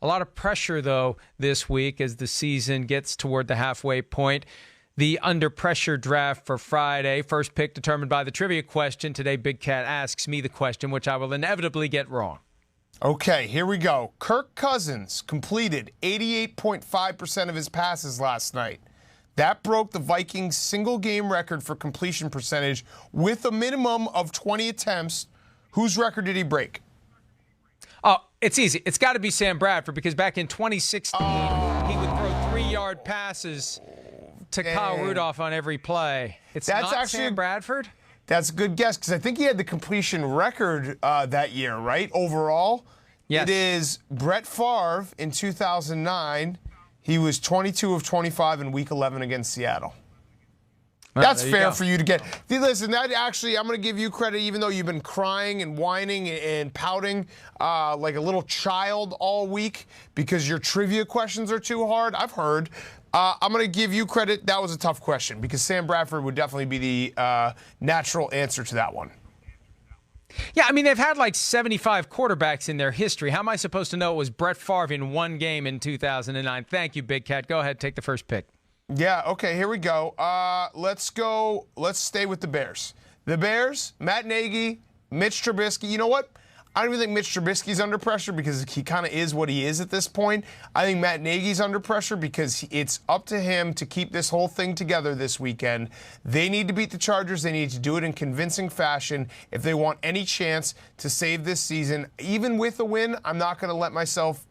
A lot of pressure, though, this week as the season gets toward the halfway point. The under pressure draft for Friday. First pick determined by the trivia question. Today, Big Cat asks me the question, which I will inevitably get wrong. Okay, here we go. Kirk Cousins completed 88.5% of his passes last night. That broke the Vikings' single-game record for completion percentage with a minimum of 20 attempts. Whose record did he break? Oh, it's easy. It's got to be Sam Bradford because back in 2016, he would throw 3-yard passes to Kyle Rudolph on every play. That's not actually Sam Bradford? That's a good guess because I think he had the completion record that year, right, overall? Yes. It is Brett Favre in 2009. He was 22 of 25 in Week 11 against Seattle. Well, that's fair for you to get. Listen, that actually, I'm going to give you credit, even though you've been crying and whining and pouting like a little child all week because your trivia questions are too hard. I've heard. I'm going to give you credit. That was a tough question because Sam Bradford would definitely be the natural answer to that one. Yeah, I mean, they've had like 75 quarterbacks in their history. How am I supposed to know it was Brett Favre in one game in 2009? Thank you, Big Cat. Go ahead, take the first pick. Yeah, okay, here we go. Let's go. Let's stay with the Bears. The Bears, Matt Nagy, Mitch Trubisky. You know what? I don't even think Mitch Trubisky's under pressure because he kind of is what he is at this point. I think Matt Nagy's under pressure because it's up to him to keep this whole thing together this weekend. They need to beat the Chargers. They need to do it in convincing fashion if they want any chance to save this season. Even with a win, I'm not going to let myself,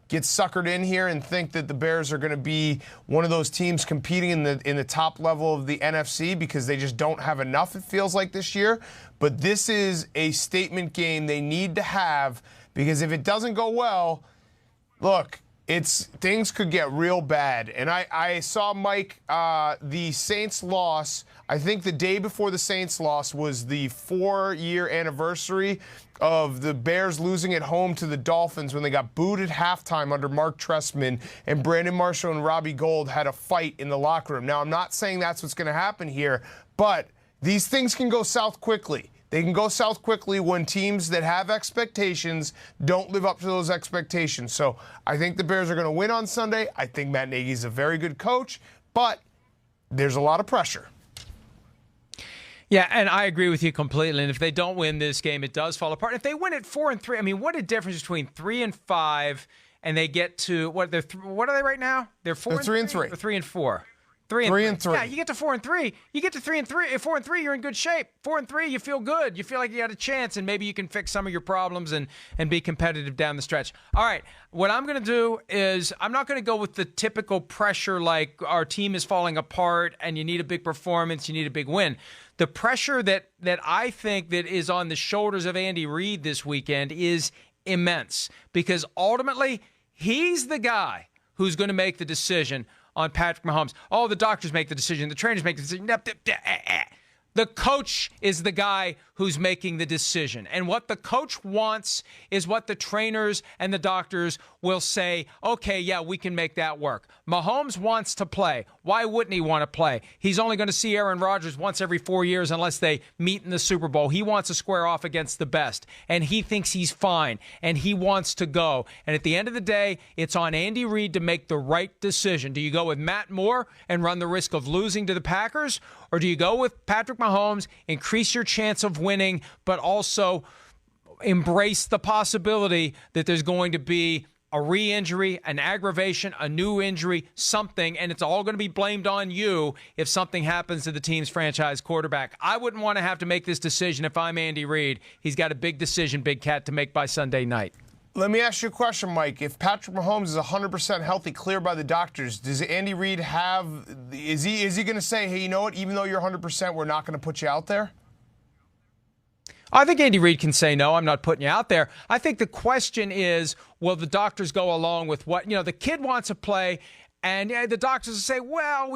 get suckered in here and think that the Bears are going to be one of those teams competing in the top level of the NFC because they just don't have enough, it feels like, this year. But this is a statement game they need to have because if it doesn't go well, look, things could get real bad. And I saw, Mike, the Saints loss. I think the day before the Saints loss was the 4-year anniversary of the Bears losing at home to the Dolphins when they got booed at halftime under Mark Trestman, and Brandon Marshall and Robbie Gould had a fight in the locker room. Now, I'm not saying that's what's going to happen here, but these things can go south quickly. They can go south quickly when teams that have expectations don't live up to those expectations. So I think the Bears are going to win on Sunday. I think Matt Nagy is a very good coach, but there's a lot of pressure. Yeah, and I agree with you completely. And if they don't win this game, it does fall apart. If they win at 4-3, I mean, what a difference between 3-5 and they get to what are they right now? They're 4-3. Or 3-4. 3-3. Yeah, you get to 4-3. You get to 3-3. At 4-3, you're in good shape. 4-3, you feel good. You feel like you got a chance, and maybe you can fix some of your problems and be competitive down the stretch. All right, what I'm going to do is I'm not going to go with the typical pressure like our team is falling apart and you need a big performance, you need a big win. The pressure that I think that is on the shoulders of Andy Reid this weekend is immense because ultimately he's the guy who's going to make the decision on Patrick Mahomes. Oh, the doctors make the decision. The trainers make the decision. The coach is the guy who's making the decision. And what the coach wants is what the trainers and the doctors will say, okay, yeah, we can make that work. Mahomes wants to play. Why wouldn't he want to play? He's only going to see Aaron Rodgers once every 4 years unless they meet in the Super Bowl. He wants to square off against the best. And he thinks he's fine. And he wants to go. And at the end of the day, it's on Andy Reid to make the right decision. Do you go with Matt Moore and run the risk of losing to the Packers? Or do you go with Patrick Mahomes, increase your chance of winning, but also embrace the possibility that there's going to be a re-injury, an aggravation, a new injury, something, and it's all going to be blamed on you if something happens to the team's franchise quarterback? I wouldn't want to have to make this decision if I'm Andy Reid. He's got a big decision, Big Cat, to make by Sunday night. Let me ask you a question, Mike. If Patrick Mahomes is 100% healthy, cleared by the doctors, does Andy Reid is he going to say, hey, you know what, even though you're 100%, we're not going to put you out there? I think Andy Reid can say, no, I'm not putting you out there. I think the question is, will the doctors go along with what, the kid wants to play, And the doctors will say, well,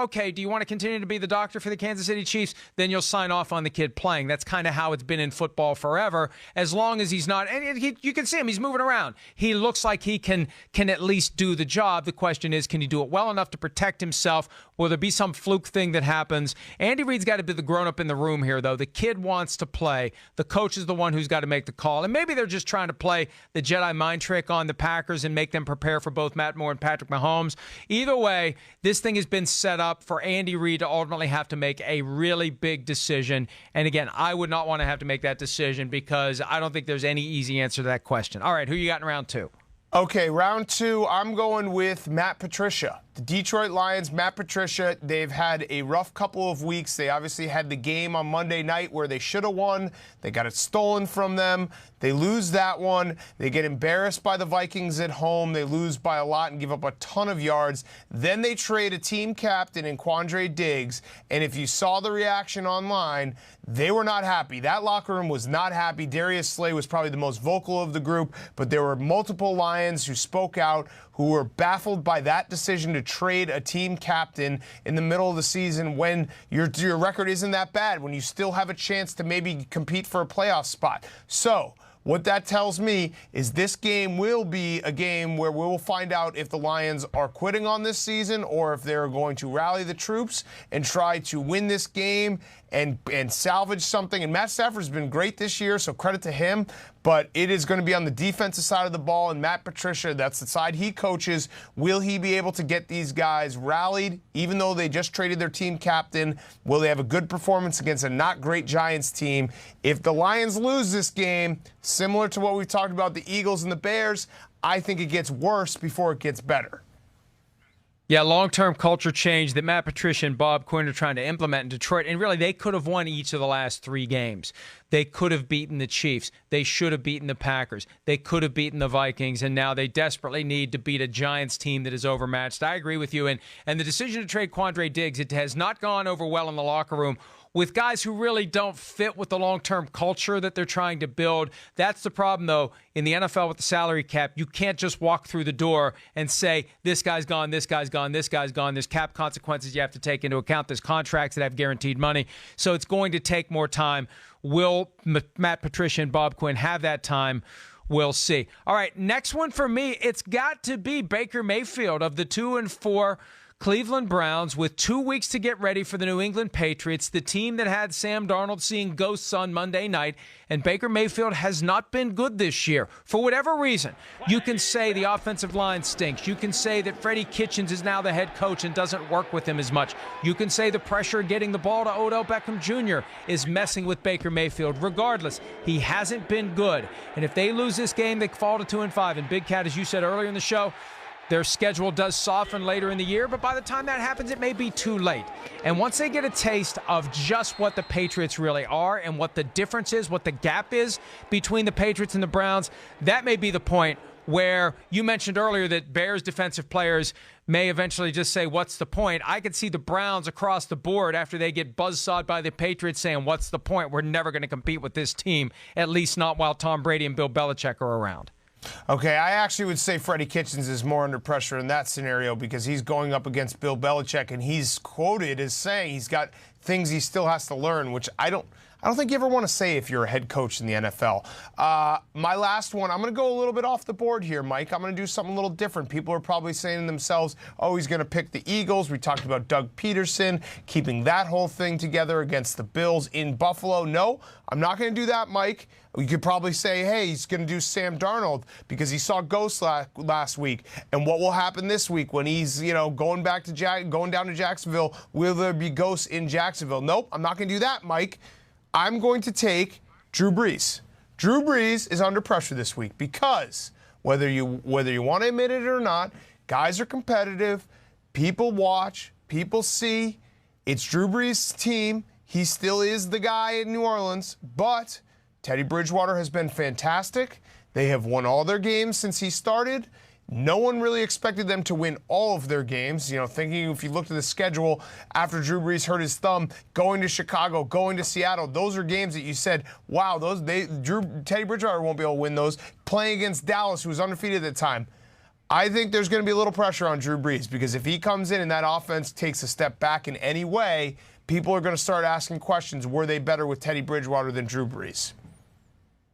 okay, do you want to continue to be the doctor for the Kansas City Chiefs? Then you'll sign off on the kid playing. That's kind of how it's been in football forever, as long as he's not. And you can see him. He's moving around. He looks like he can at least do the job. The question is, can he do it well enough to protect himself? Will there be some fluke thing that happens? Andy Reid's got to be the grown-up in the room here, though. The kid wants to play. The coach is the one who's got to make the call. And maybe they're just trying to play the Jedi mind trick on the Packers and make them prepare for both Matt Moore and Patrick Mahomes. Either way, this thing has been set up for Andy Reid to ultimately have to make a really big decision. And again, I would not want to have to make that decision because I don't think there's any easy answer to that question. All right, who you got in round 2? Okay, round 2, I'm going with Matt Patricia. The Detroit Lions, Matt Patricia, they've had a rough couple of weeks. They obviously had the game on Monday night where they should have won. They got it stolen from them. They lose that one. They get embarrassed by the Vikings at home. They lose by a lot and give up a ton of yards. Then they trade a team captain in Quandre Diggs. And if you saw the reaction online, they were not happy. That locker room was not happy. Darius Slay was probably the most vocal of the group, but there were multiple Lions who spoke out, who were baffled by that decision to trade a team captain in the middle of the season when your record isn't that bad, when you still have a chance to maybe compete for a playoff spot. So what that tells me is this game will be a game where we will find out if the Lions are quitting on this season or if they're going to rally the troops and try to win this game and salvage something. And Matt Stafford's been great this year, so credit to him. But it is going to be on the defensive side of the ball, and Matt Patricia, that's the side he coaches. Will he be able to get these guys rallied, even though they just traded their team captain? Will they have a good performance against a not great Giants team? If the Lions lose this game, similar to what we talked about the Eagles and the Bears, I think it gets worse before it gets better. Yeah, long-term culture change that Matt Patricia and Bob Quinn are trying to implement in Detroit. And really, they could have won each of the last 3 games. They could have beaten the Chiefs. They should have beaten the Packers. They could have beaten the Vikings. And now they desperately need to beat a Giants team that is overmatched. I agree with you. And the decision to trade Quandre Diggs, it has not gone over well in the locker room with guys who really don't fit with the long-term culture that they're trying to build. That's the problem, though, in the NFL with the salary cap. You can't just walk through the door and say, this guy's gone, this guy's gone, this guy's gone. There's cap consequences you have to take into account. There's contracts that have guaranteed money. So it's going to take more time. Will Matt Patricia and Bob Quinn have that time? We'll see. All right, next one for me, it's got to be Baker Mayfield of the 2-4 Cleveland Browns with 2 weeks to get ready for the New England Patriots, the team that had Sam Darnold seeing ghosts on Monday night. And Baker Mayfield has not been good this year. For whatever reason, you can say the offensive line stinks. You can say that Freddie Kitchens is now the head coach and doesn't work with him as much. You can say the pressure of getting the ball to Odell Beckham Jr. is messing with Baker Mayfield. Regardless, he hasn't been good. And if they lose this game, they fall to 2-5. And Big Cat, as you said earlier in the show, their schedule does soften later in the year, but by the time that happens, it may be too late. And once they get a taste of just what the Patriots really are and what the difference is, what the gap is between the Patriots and the Browns, that may be the point where you mentioned earlier that Bears defensive players may eventually just say, what's the point? I could see the Browns across the board after they get buzzsawed by the Patriots saying, what's the point? We're never going to compete with this team, at least not while Tom Brady and Bill Belichick are around. Okay, I actually would say Freddie Kitchens is more under pressure in that scenario because he's going up against Bill Belichick, and he's quoted as saying he's got things he still has to learn, which I don't think you ever want to say if you're a head coach in the NFL. My last one, I'm going to go a little bit off the board here, Mike. I'm going to do something a little different. People are probably saying to themselves, oh, he's going to pick the Eagles. We talked about Doug Peterson keeping that whole thing together against the Bills in Buffalo. No, I'm not going to do that, Mike. You could probably say, hey, he's going to do Sam Darnold because he saw ghosts last week. And what will happen this week when he's, going down to Jacksonville? Will there be ghosts in Jacksonville? Nope, I'm not going to do that, Mike. I'm going to take Drew Brees. Drew Brees is under pressure this week because whether you want to admit it or not, guys are competitive. People watch. People see. It's Drew Brees' team. He still is the guy in New Orleans, but Teddy Bridgewater has been fantastic. They have won all their games since he started. No one really expected them to win all of their games. Thinking if you looked at the schedule after Drew Brees hurt his thumb, going to Chicago, going to Seattle, those are games that you said, wow, Teddy Bridgewater won't be able to win those. Playing against Dallas, who was undefeated at the time. I think there's going to be a little pressure on Drew Brees because if he comes in and that offense takes a step back in any way, people are going to start asking questions. Were they better with Teddy Bridgewater than Drew Brees?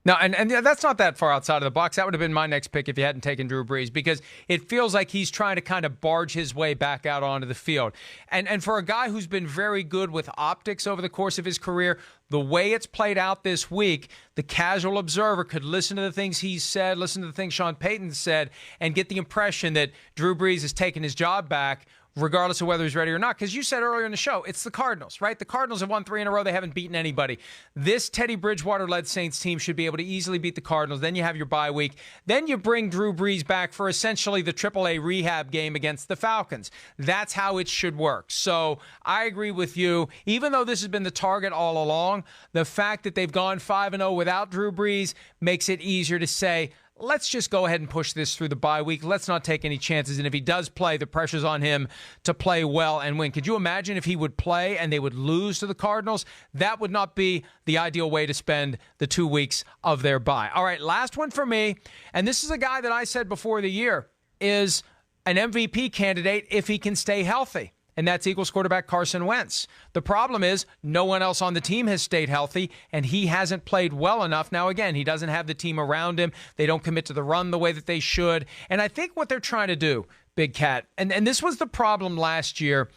No, and that's not that far outside of the box. That would have been my next pick if you hadn't taken Drew Brees, because it feels like he's trying to kind of barge his way back out onto the field. And for a guy who's been very good with optics over the course of his career, the way it's played out this week, the casual observer could listen to the things he said, listen to the things Sean Payton said, and get the impression that Drew Brees has taken his job back, regardless of whether he's ready or not. Because you said earlier in the show, it's the Cardinals, right? The Cardinals have won 3 in a row. They haven't beaten anybody. This Teddy Bridgewater-led Saints team should be able to easily beat the Cardinals. Then you have your bye week. Then you bring Drew Brees back for essentially the AAA rehab game against the Falcons. That's how it should work. So I agree with you. Even though this has been the target all along, the fact that they've gone 5-0 without Drew Brees makes it easier to say, let's just go ahead and push this through the bye week. Let's not take any chances. And if he does play, the pressure's on him to play well and win. Could you imagine if he would play and they would lose to the Cardinals? That would not be the ideal way to spend the 2 weeks of their bye. All right, last one for me. And this is a guy that I said before the year is an MVP candidate if he can stay healthy. And that's Eagles quarterback Carson Wentz. The problem is no one else on the team has stayed healthy, and he hasn't played well enough. Now, again, he doesn't have the team around him. They don't commit to the run the way that they should. And I think what they're trying to do, Big Cat, and this was the problem last year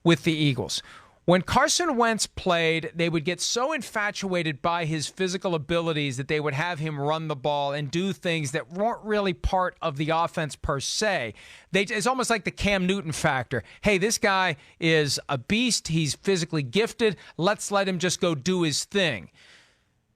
with the Eagles. When Carson Wentz played, they would get so infatuated by his physical abilities that they would have him run the ball and do things that weren't really part of the offense per se. It's almost like the Cam Newton factor. Hey, this guy is a beast. He's physically gifted. Let's let him just go do his thing.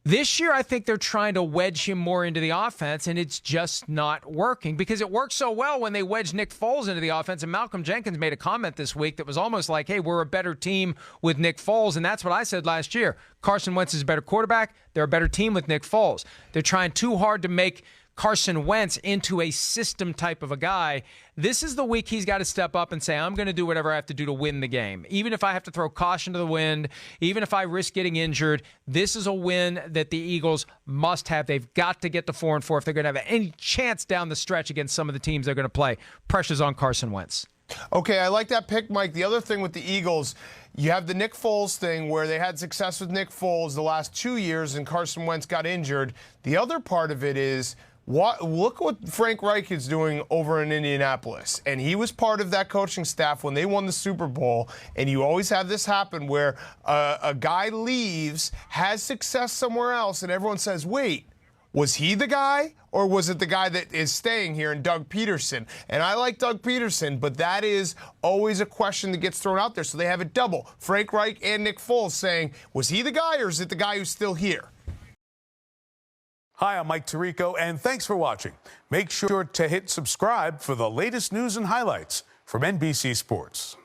This year, I think they're trying to wedge him more into the offense, and it's just not working because it worked so well when they wedged Nick Foles into the offense. And Malcolm Jenkins made a comment this week that was almost like, hey, we're a better team with Nick Foles. And that's what I said last year. Carson Wentz is a better quarterback. They're a better team with Nick Foles. They're trying too hard to make Carson Wentz into a system type of a guy. This is the week he's got to step up and say, I'm going to do whatever I have to do to win the game. Even if I have to throw caution to the wind, even if I risk getting injured, this is a win that the Eagles must have. They've got to get to 4-4 if they're going to have any chance down the stretch against some of the teams they're going to play. Pressure's on Carson Wentz. Okay, I like that pick, Mike. The other thing with the Eagles, you have the Nick Foles thing where they had success with Nick Foles the last 2 years and Carson Wentz got injured. The other part of it is, look what Frank Reich is doing over in Indianapolis. And he was part of that coaching staff when they won the Super Bowl. And you always have this happen where a guy leaves, has success somewhere else, and everyone says, wait, was he the guy? Or was it the guy that is staying here in Doug Peterson? And I like Doug Peterson, but that is always a question that gets thrown out there. So they have it double. Frank Reich and Nick Foles saying, was he the guy or is it the guy who's still here? Hi, I'm Mike Tirico, and thanks for watching. Make sure to hit subscribe for the latest news and highlights from NBC Sports.